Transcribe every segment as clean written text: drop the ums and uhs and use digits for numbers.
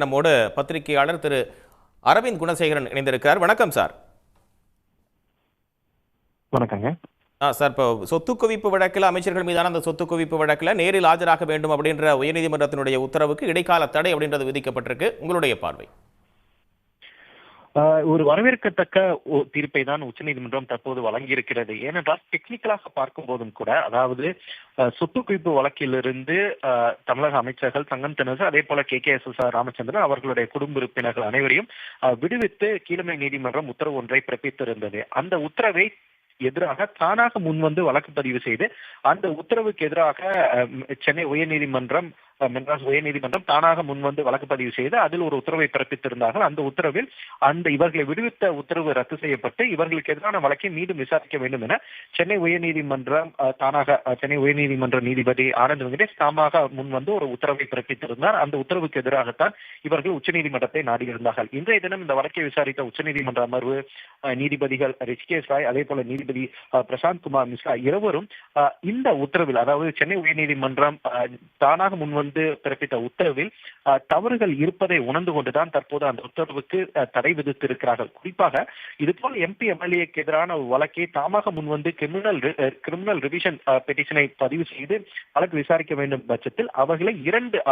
நம்மோடு பத்திரிகையாளர் திரு அரவிந்த் குணசேகரன் இணைந்திருக்கிறார். வணக்கம் சார். வணக்கங்க சார், இப்போ சொத்து குவிப்பு வழக்கில் அமைச்சர்கள் மீதான அந்த சொத்து குவிப்பு வழக்கில் நேரில் ஆஜராக வேண்டும் அப்படின்ற உயர்நீதிமன்றத்தினுடைய உத்தரவுக்கு இடைக்கால தடை அப்படின்றது விதிக்கப்பட்டிருக்கு. உங்களுடைய பார்வை? ஒரு வரவேற்கத்தக்க தீர்ப்பை தான் உச்சநீதிமன்றம் தற்போது வழங்கியிருக்கிறது. ஏனென்றால் டெக்னிக்கலாக பார்க்கும் போதும் கூட, அதாவது சொத்து குவிப்பு வழக்கிலிருந்து தமிழக அமைச்சர்கள் தங்கம் தென்னரசு, அதே போல KKSS ராமச்சந்திரன் அவர்களுடைய குடும்ப உறுப்பினர்கள் அனைவரையும் விடுவித்து கீழமை நீதிமன்றம் உத்தரவு ஒன்றை பிறப்பித்திருந்தது. அந்த உத்தரவை எதிராக தானாக முன்வந்து வழக்கு பதிவு செய்து அந்த உத்தரவுக்கு எதிராக சென்னை உயர்நீதிமன்றம், மெட்ராஸ் உயர்நீதிமன்றம் தானாக முன்வந்து வழக்கு பதிவு செய்து அதில் ஒரு உத்தரவை பிறப்பித்திருந்தார்கள். அந்த உத்தரவில் இவர்களை விடுவித்த உத்தரவு ரத்து செய்யப்பட்டு இவர்களுக்கு எதிரான வழக்கை மீண்டும் விசாரிக்க வேண்டும் என சென்னை உயர்நீதிமன்றம் சென்னை உயர்நீதிமன்ற நீதிபதி ஆனந்த் வெங்கடேஷ் தாமாக முன்வந்து ஒரு உத்தரவை பிறப்பித்திருந்தார். அந்த உத்தரவுக்கு எதிராகத்தான் இவர்கள் உச்சநீதிமன்றத்தை நாடியிருந்தார்கள். இன்றைய தினம் இந்த வழக்கை விசாரித்த உச்சநீதிமன்ற அமர்வு நீதிபதிகள் ரிஷிகேஷ் ராய், அதே போல நீதிபதி பிரசாந்த் குமார் மிஸ்ரா இருவரும் இந்த உத்தரவில், அதாவது சென்னை உயர்நீதிமன்றம் தானாக முன்வந்து பிறப்பித்த உத்தரவில் தவறுகள் இருப்பதை உணர்ந்து கொண்டுதான் தற்போது அந்த உத்தரவுக்கு தடை விதித்திருக்கிறார்கள். குறிப்பாக இதுபோல் MP MLAக்கு எதிரான வழக்கை தாமாக முன்வந்து கிரிமினல் ரிவிஷன் பெட்டிஷனை பதிவு செய்து வழக்கு விசாரிக்க வேண்டும் பட்சத்தில் அவர்களை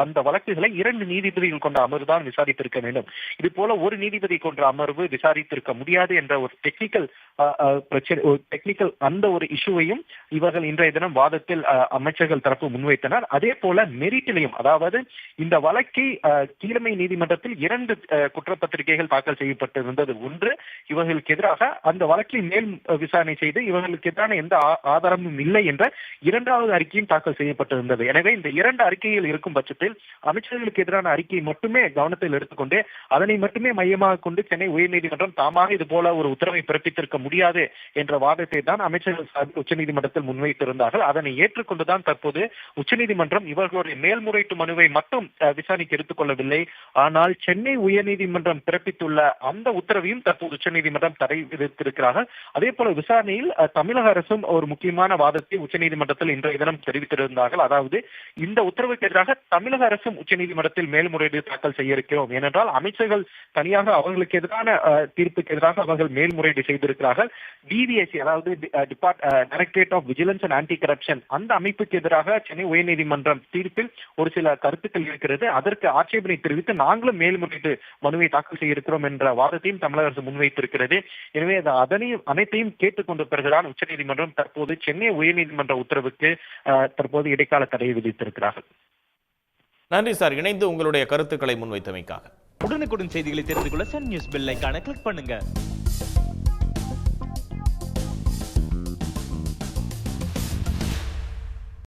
அந்த வழக்குகளை 2 நீதிபதிகள் கொண்ட அமர்வு தான் விசாரித்திருக்க வேண்டும். இது போல ஒரு நீதிபதி கொண்ட அமர்வு விசாரித்திருக்க முடியாது என்ற ஒரு டெக்னிக்கல் அந்த ஒரு இஷ்யூவையும் இவர்கள் இன்றைய தினம் வாதத்தில் அமைச்சர்கள் தரப்பு முன்வைத்தனர். அதே போல மெரிட்டிலையும், அதாவது இந்த வழக்கை கீழமை நீதிமன்றத்தில் 2 குற்றப்பத்திரிகைகள் தாக்கல் செய்யப்பட்டிருந்தது. ஒன்று, இவர்களுக்கு எதிராக அந்த வழக்கில் மேல் விசாரணை செய்து இவர்களுக்கு எதிரான எந்த ஆதாரமும் இல்லை என்ற 2வது அறிக்கையும் தாக்கல் செய்யப்பட்டிருந்தது. எனவே இந்த 2 அறிக்கைகள் இருக்கும் பட்சத்தில் அமைச்சர்களுக்கு எதிரான அறிக்கையை மட்டுமே கவனத்தில் எடுத்துக்கொண்டு அதனை மட்டுமே மையமாக கொண்டு சென்னை உயர்நீதிமன்றம் தாமாக இது போல ஒரு உத்தரவை பிறப்பித்திருக்க முடியாது என்ற வாதத்தை தான் அமைச்சர்கள் சார்பில் உச்சநீதிமன்றத்தில் முன்வைத்திருந்தார்கள். அதனை ஏற்றுக்கொண்டுதான் தற்போது உச்சநீதிமன்றம் இவர்களுடைய மேல்முறையீட்டு மனுவை மட்டும் விசாரணைக்கு எடுத்துக் கொள்ளவில்லை. ஆனால் சென்னை உயர்நீதிமன்றம் பிறப்பித்துள்ள அந்த உத்தரவையும் தற்போது உச்சநீதிமன்றம் தடை விதித்திருக்கிறார்கள். அதே போல விசாரணையில் தமிழக அரசும் ஒரு முக்கியமான வாதத்தை உச்சநீதிமன்றத்தில் இன்றைய தினம் தெரிவித்திருந்தார்கள். அதாவது இந்த உத்தரவுக்கு எதிராக தமிழக அரசும் உச்சநீதிமன்றத்தில் மேல்முறையீடு தாக்கல் செய்ய இருக்கிறோம். ஏனென்றால் அமைச்சர்கள் தனியாக அவர்களுக்கு எதிரான தீர்ப்புக்கு எதிராக அவர்கள் மேல்முறையீடு செய்திருக்கிறார்கள். DVSC, அதாவது directorate of vigilance and anti corruption, அந்த அமைப்புக்கு எதிராக சென்னை உயர்நீதிமன்றம் தீர்ப்பில் ஒரு சில கருத்துக்கள் இருக்கிறது. அதற்கு ஆட்சேபனை தெரிவித்து நாங்களும் மேல்முறையீட்டு மனுவை தாக்கல் செய்ய இருக்கிறோம் என்ற வாதத்தையும் தமிழக அரசு முன்வைத்திருக்கிறது. எனவே அனைத்தையும் கேட்டுக்கொண்ட பிறகுதான் உச்சநீதிமன்றம் தற்போது சென்னை உயர்நீதிமன்ற உத்தரவுக்கு தற்போது இடைக்கால தடையை விதித்திருக்கிறார்கள். நன்றி சார், இணைந்து உங்களுடைய கருத்துக்களை முன்வைத்தமைக்காக. உடனுக்குடன் செய்திகளை தெரிந்து கொள்ள சன் நியூஸ் பெல் ஐகானை கிளிக் பண்ணுங்க.